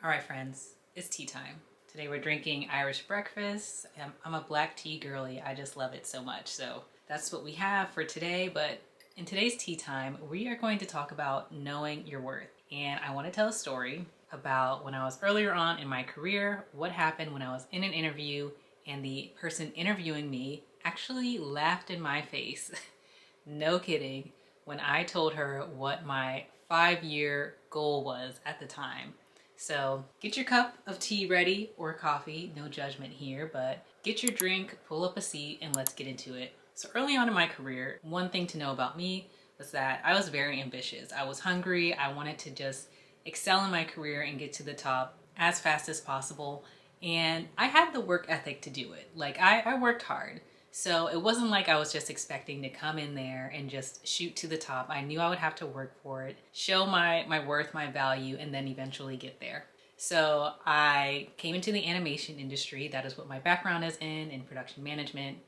All right, friends, it's tea time. Today we're drinking Irish breakfast. I'm a black tea girly. I just love it so much. So that's what we have for today. But in today's tea time, we are going to talk about knowing your worth. And I want to tell a story about when I was earlier on in my career, what happened when I was in an interview and the person interviewing me actually laughed in my face. No kidding. When I told her what my 5-year goal was at the time. So get your cup of tea ready or coffee, no judgment here, but get your drink, pull up a seat, and let's get into it. So early on in my career, one thing to know about me was that I was very ambitious. I was hungry. I wanted to just excel in my career and get to the top as fast as possible. And I had the work ethic to do it. Like I worked hard. So it wasn't like I was just expecting to come in there and just shoot to the top. I knew I would have to work for it, show my worth, my value, and then eventually get there. So I came into the animation industry. That is what my background is in production management.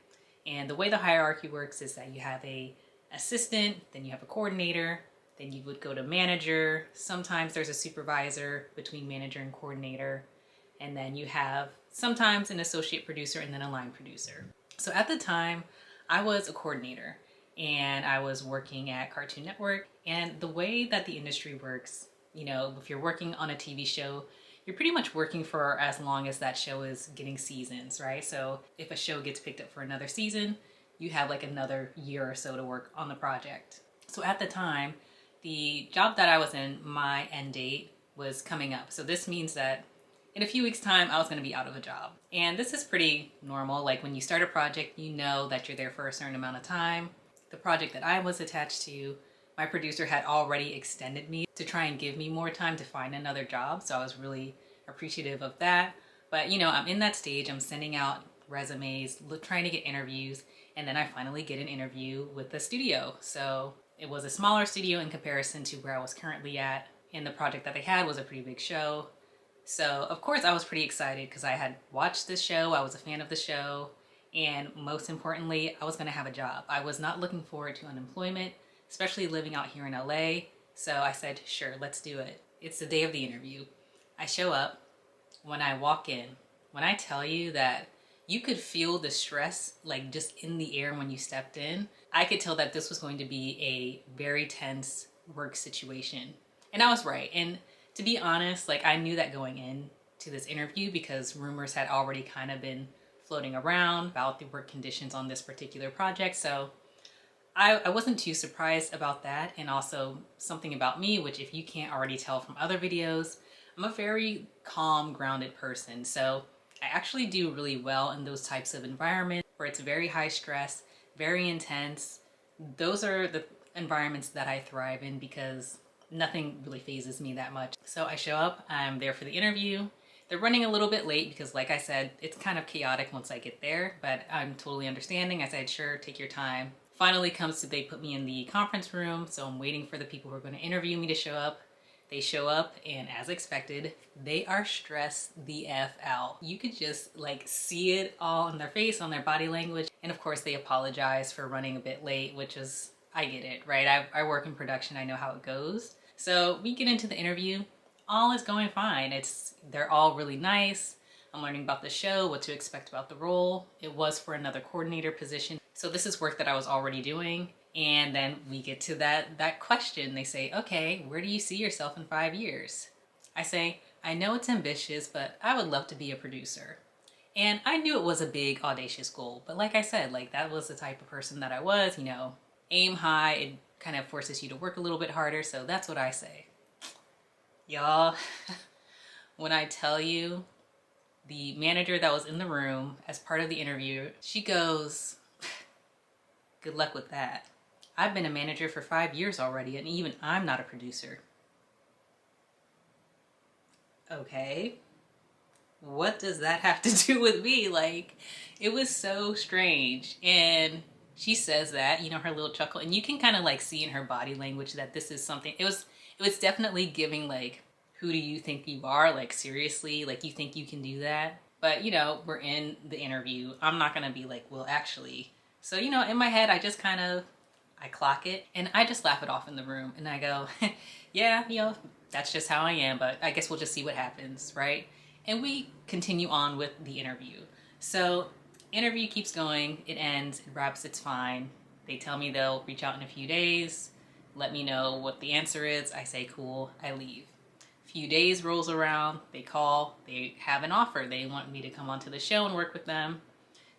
And the way the hierarchy works is that you have a assistant, then you have a coordinator, then you would go to manager. Sometimes there's a supervisor between manager and coordinator. And then you have sometimes an associate producer and then a line producer. So at the time, I was a coordinator and I was working at Cartoon Network. And the way that the industry works, you know, if you're working on a TV show, you're pretty much working for as long as that show is getting seasons, right? So if a show gets picked up for another season, you have like another year or so to work on the project. So at the time, the job that I was in, my end date was coming up. So this means that in a few weeks' time, I was going to be out of a job. And this is pretty normal. Like when you start a project, you know that you're there for a certain amount of time. The project that I was attached to, my producer had already extended me to try and give me more time to find another job. So I was really appreciative of that. But you know, I'm in that stage. I'm sending out resumes, trying to get interviews. And then I finally get an interview with the studio. So it was a smaller studio in comparison to where I was currently at. And the project that they had was a pretty big show. So, of course, I was pretty excited because I had watched this show, I was a fan of the show, and most importantly, I was going to have a job. I was not looking forward to unemployment, especially living out here in LA. So I said, sure, let's do it. It's the day of the interview. I show up. When I walk in, when I tell you that you could feel the stress like just in the air when you stepped in, I could tell that this was going to be a very tense work situation. And I was right. And to be honest, like I knew that going in to this interview because rumors had already kind of been floating around about the work conditions on this particular project. So I wasn't too surprised about that. And also something about me, which if you can't already tell from other videos, I'm a very calm, grounded person. So I actually do really well in those types of environments where it's very high stress, very intense. Those are the environments that I thrive in because nothing really phases me that much. So I show up, I'm there for the interview. They're running a little bit late because like I said, it's kind of chaotic once I get there, but I'm totally understanding. I said, sure, take your time. Finally comes to they put me in the conference room. So I'm waiting for the people who are going to interview me to show up. They show up and as expected, they are stressed the F out. You could just like see it all on their face, on their body language. And of course they apologize for running a bit late, which is, I get it, right? I work in production, I know how it goes. So we get into the interview, all is going fine. They're all really nice. I'm learning about the show, what to expect about the role. It was for another coordinator position. So this is work that I was already doing. And then we get to that question. They say, okay, where do you see yourself in 5 years? I say, I know it's ambitious, but I would love to be a producer. And I knew it was a big, audacious goal. But like I said, like that was the type of person that I was, you know, aim high. It kind of forces you to work a little bit harder. So that's what I say. Y'all, when I tell you the manager that was in the room as part of the interview, she goes, good luck with that. I've been a manager for 5 years already, and even I'm not a producer. Okay, what does that have to do with me? Like, it was so strange. And she says that, you know, her little chuckle, and you can kind of like see in her body language that this is something, it was definitely giving like, who do you think you are? Like, seriously, like you think you can do that? But you know, we're in the interview. I'm not gonna be like, well, actually. So, you know, in my head, I just kind of, I clock it and I just laugh it off in the room and I go, yeah, you know, That's just how I am, but I guess we'll just see what happens, right? And we continue on with the interview. So, interview keeps going, it ends, it wraps, it's fine. They tell me they'll reach out in a few days, let me know what the answer is. I say, cool, I leave. A few days rolls around, they call, they have an offer. They want me to come onto the show and work with them.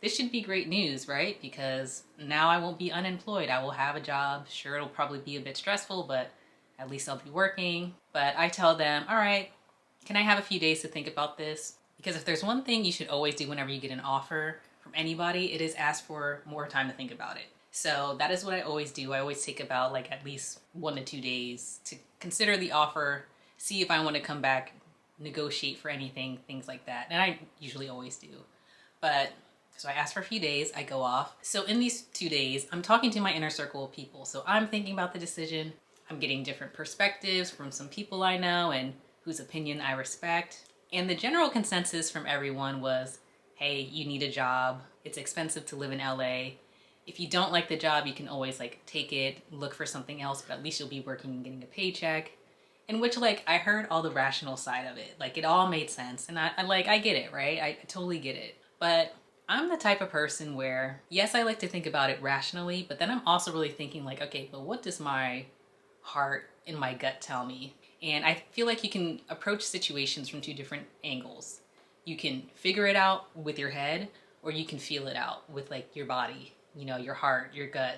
This should be great news, right? Because now I won't be unemployed. I will have a job. Sure, it'll probably be a bit stressful, but at least I'll be working. But I tell them, all right, can I have a few days to think about this? Because if there's one thing you should always do whenever you get an offer from anybody, it is ask for more time to think about it. So that is what I always do. I always take about like at least 1 to 2 days to consider the offer, see if I want to come back, negotiate for anything, things like that. And I usually always do. But so I ask for a few days, I go off. So in these 2 days, I'm talking to my inner circle of people. So I'm thinking about the decision. I'm getting different perspectives from some people I know and whose opinion I respect. And the general consensus from everyone was, hey, you need a job. It's expensive to live in LA. If you don't like the job, you can always like take it, look for something else, but at least you'll be working and getting a paycheck. In which like I heard all the rational side of it. Like it all made sense. And I get it, right? I totally get it. But I'm the type of person where, yes, I like to think about it rationally, but then I'm also really thinking like, okay, but what does my heart and my gut tell me? And I feel like you can approach situations from 2 different angles. You can figure it out with your head, or you can feel it out with like your body, you know, your heart, your gut,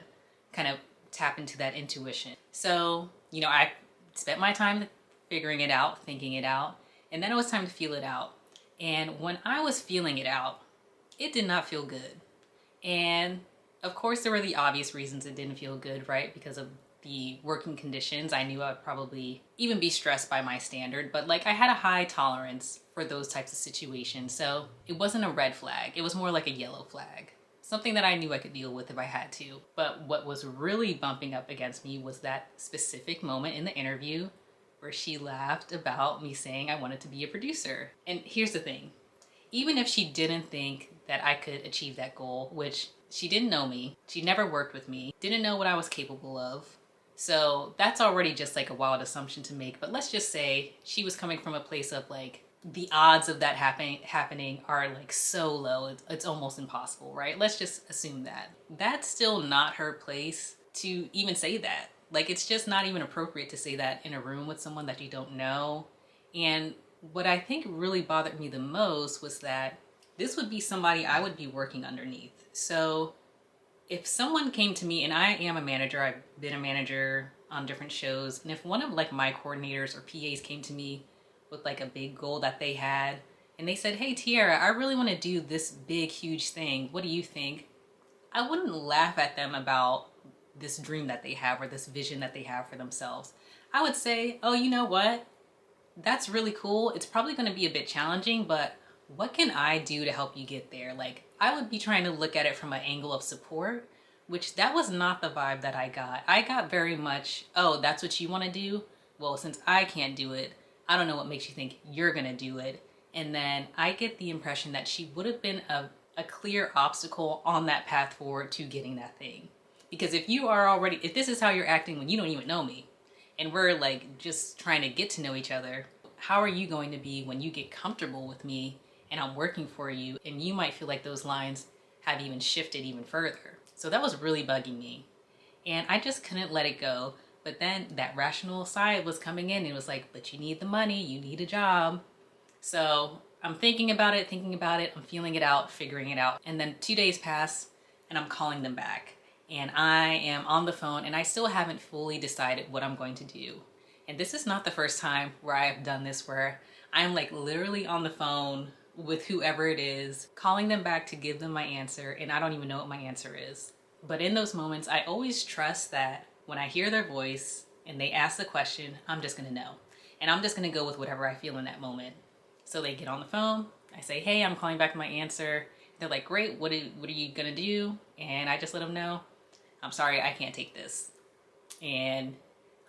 kind of tap into that intuition. So, you know, I spent my time figuring it out, thinking it out, and then it was time to feel it out. And when I was feeling it out, it did not feel good. And of course there were the obvious reasons it didn't feel good, right? Because of the working conditions. I knew I'd probably even be stressed by my standard, but like I had a high tolerance for those types of situations. So it wasn't a red flag. It was more like a yellow flag. Something that I knew I could deal with if I had to. But what was really bumping up against me was that specific moment in the interview where she laughed about me saying I wanted to be a producer. And here's the thing. Even if she didn't think that I could achieve that goal, which she didn't know me, she never worked with me, didn't know what I was capable of. So that's already just like a wild assumption to make. But let's just say she was coming from a place of like, the odds of that happening are like so low, it's almost impossible, right? Let's just assume that. That's still not her place to even say that. Like, it's just not even appropriate to say that in a room with someone that you don't know. And what I think really bothered me the most was that this would be somebody I would be working underneath. So if someone came to me, and I am a manager, I've been a manager on different shows, and if one of like my coordinators or PAs came to me with like a big goal that they had, and they said, hey Tiara, I really want to do this big, huge thing. What do you think? I wouldn't laugh at them about this dream that they have or this vision that they have for themselves. I would say, oh, you know what? That's really cool. It's probably going to be a bit challenging, but what can I do to help you get there? Like, I would be trying to look at it from an angle of support, which that was not the vibe that I got. I got very much, oh, that's what you want to do? Well, since I can't do it, I don't know what makes you think you're going to do it. And then I get the impression that she would have been a clear obstacle on that path forward to getting that thing. Because if you are already, if this is how you're acting when you don't even know me, and we're like just trying to get to know each other, how are you going to be when you get comfortable with me and I'm working for you? And you might feel like those lines have even shifted even further. So that was really bugging me. And I just couldn't let it go. But then that rational side was coming in and it was like, but you need the money, you need a job. So I'm thinking about it, I'm feeling it out, figuring it out. And then 2 days pass and I'm calling them back. And I am on the phone and I still haven't fully decided what I'm going to do. And this is not the first time where I have done this, where I'm like literally on the phone with whoever it is, calling them back to give them my answer, and I don't even know what my answer is. But in those moments, I always trust that when I hear their voice and they ask the question, I'm just gonna know. And I'm just gonna go with whatever I feel in that moment. So they get on the phone, I say, hey, I'm calling back my answer. They're like, great, what are you gonna do? And I just let them know, I'm sorry, I can't take this. And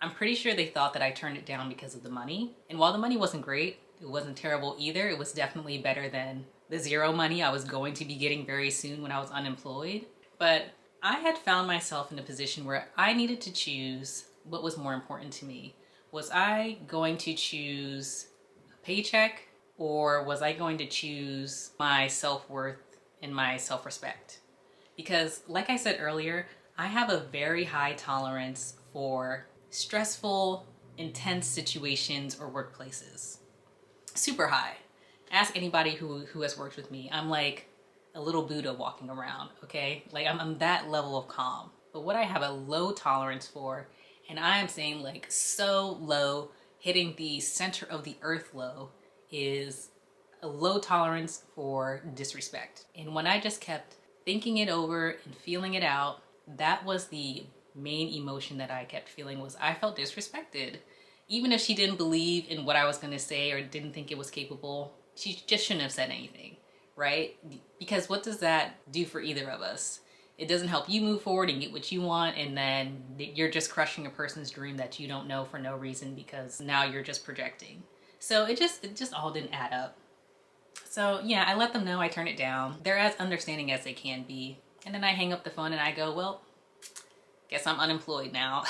I'm pretty sure they thought that I turned it down because of the money. And while the money wasn't great, it wasn't terrible either. It was definitely better than the zero money I was going to be getting very soon when I was unemployed. But I had found myself in a position where I needed to choose what was more important to me. Was I going to choose a paycheck, or was I going to choose my self-worth and my self-respect? Because like I said earlier, I have a very high tolerance for stressful, intense situations or workplaces. Super high. Ask anybody who has worked with me. I'm like a little Buddha walking around, okay? Like I'm that level of calm. But what I have a low tolerance for, and I am saying like so low, hitting the center of the earth low, is a low tolerance for disrespect. And when I just kept thinking it over and feeling it out, that was the main emotion that I kept feeling, was I felt disrespected. Even if she didn't believe in what I was going to say or didn't think it was capable, she just shouldn't have said anything, right? Because what does that do for either of us? It doesn't help you move forward and get what you want, and then you're just crushing a person's dream that you don't know for no reason because now you're just projecting. So it just all didn't add up. So yeah, I let them know I turn it down. They're as understanding as they can be. And then I hang up the phone and I go, well, guess I'm unemployed now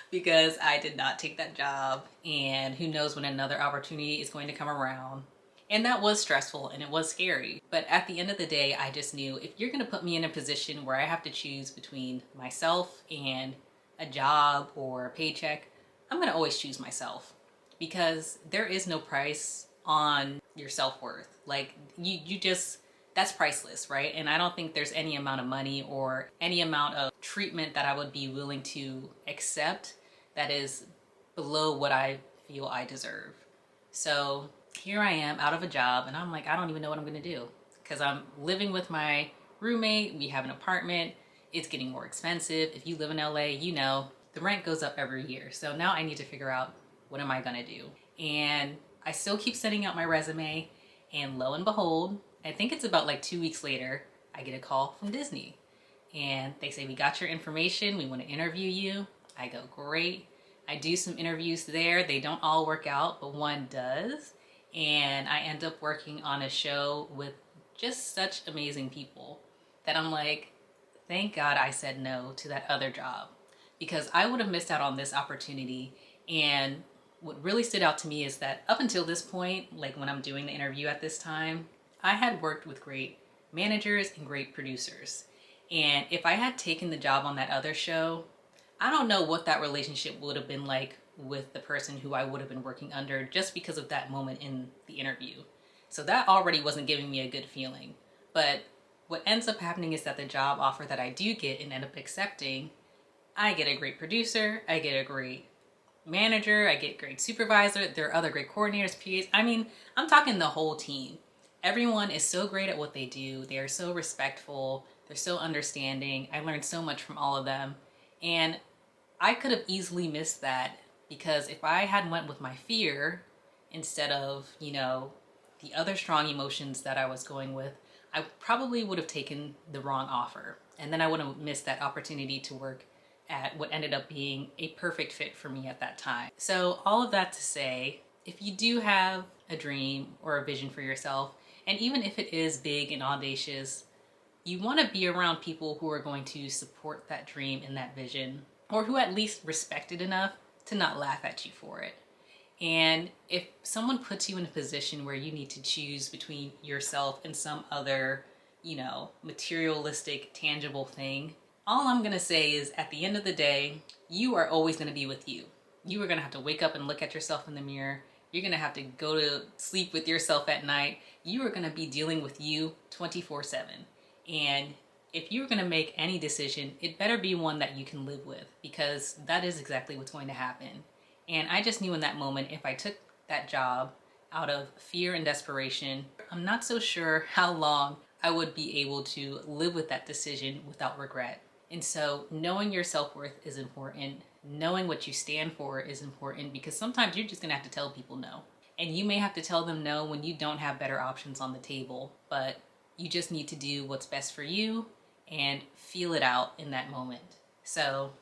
because I did not take that job, and who knows when another opportunity is going to come around. And that was stressful and it was scary. But at the end of the day, I just knew if you're going to put me in a position where I have to choose between myself and a job or a paycheck, I'm going to always choose myself, because there is no price on your self-worth. Like you just, that's priceless, right? And I don't think there's any amount of money or any amount of treatment that I would be willing to accept that is below what I feel I deserve. So here I am out of a job, and I'm like, I don't even know what I'm gonna do, because I'm living with my roommate. We have an apartment. It's getting more expensive. If you live in LA, you know the rent goes up every year. So now I need to figure out, what am I gonna do? And I still keep sending out my resume, and lo and behold, I think it's about like 2 weeks later, I get a call from Disney. And they say, we got your information, we want to interview you. I go, great. I do some interviews there. They don't all work out, but one does. And I end up working on a show with just such amazing people that I'm like, thank God I said no to that other job, because I would have missed out on this opportunity. And what really stood out to me is that up until this point, like when I'm doing the interview at this time, I had worked with great managers and great producers. And if I had taken the job on that other show, I don't know what that relationship would have been like with the person who I would have been working under, just because of that moment in the interview. So that already wasn't giving me a good feeling. But what ends up happening is that the job offer that I do get and end up accepting, I get a great producer, I get a great manager, I get great supervisor, there are other great coordinators, PAs. I mean, I'm talking the whole team. Everyone is so great at what they do. They are so respectful. They're so understanding. I learned so much from all of them. And I could have easily missed that, because if I had went with my fear instead of, the other strong emotions that I was going with, I probably would have taken the wrong offer. And then I would have missed that opportunity to work at what ended up being a perfect fit for me at that time. So all of that to say, if you do have a dream or a vision for yourself, and even if it is big and audacious, you want to be around people who are going to support that dream and that vision, or who at least respect it enough to not laugh at you for it. And if someone puts you in a position where you need to choose between yourself and some other, materialistic, tangible thing, all I'm going to say is, at the end of the day, you are always going to be with you. You are going to have to wake up and look at yourself in the mirror. You're going to have to go to sleep with yourself at night. You are going to be dealing with you 24/7. And if you're going to make any decision, it better be one that you can live with, because that is exactly what's going to happen. And I just knew in that moment, if I took that job out of fear and desperation, I'm not so sure how long I would be able to live with that decision without regret. And so knowing your self-worth is important. Knowing what you stand for is important, because sometimes you're just going to have to tell people no. And you may have to tell them no when you don't have better options on the table, but you just need to do what's best for you and feel it out in that moment. So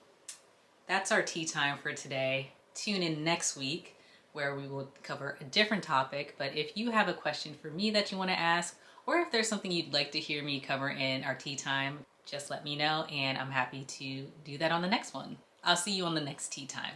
that's our tea time for today. Tune in next week where we will cover a different topic. But if you have a question for me that you want to ask, or if there's something you'd like to hear me cover in our tea time, just let me know, and I'm happy to do that on the next one. I'll see you on the next tea time.